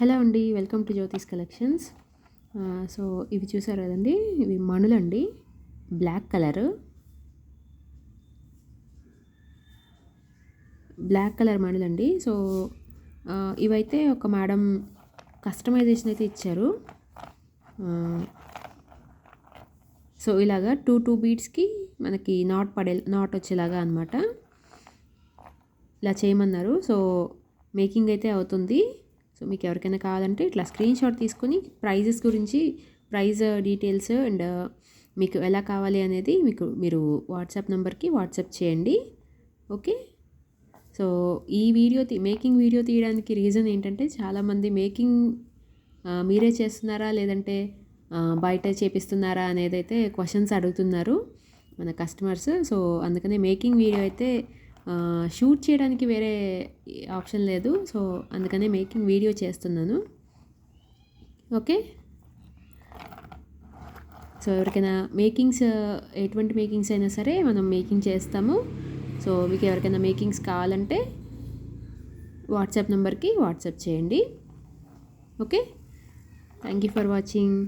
Hello అండి, welcome to Jyotis collections. So ఇవి చూసారు కదండి, ఇవి మణులండి. బ్లాక్ కలర్ మణులండి. సో ఇవైతే ఒక మేడం కస్టమైజేషన్ అయితే ఇచ్చారు. సో ఇలాగా టూ బీడ్స్కి మనకి నాట్ వచ్చేలాగా అనమాట ఇలా చేయమన్నారు. సో మేకింగ్ అయితే అవుతుంది. సో మీకు ఎవరికైనా కావాలంటే ఇట్లా స్క్రీన్ షాట్ తీసుకొని ప్రైస్ డీటెయిల్స్ అండ్ మీకు ఎలా కావాలి అనేది మీరు వాట్సాప్ నెంబర్కి వాట్సాప్ చేయండి. ఓకే. సో ఈ మేకింగ్ వీడియో తీయడానికి రీజన్ ఏంటంటే, చాలామంది మేకింగ్ మీరే చేస్తున్నారా లేదంటే బయట చేపిస్తున్నారా అనేది అయితే క్వశ్చన్స్ అడుగుతున్నారు మన కస్టమర్స్. సో అందుకనే మేకింగ్ వీడియో అయితే షూట్ చేయడానికి వేరే ఆప్షన్ లేదు. సో అందుకనే మేకింగ్ వీడియో చేస్తున్నాను. ఓకే. సో ఎవరికైనా ఎటువంటి మేకింగ్స్ అయినా సరే మనం మేకింగ్ చేస్తాము. సో మీకు ఎవరికైనా మేకింగ్స్ కావాలంటే వాట్సాప్ నెంబర్కి వాట్సాప్ చేయండి. Okay. Thank you for watching.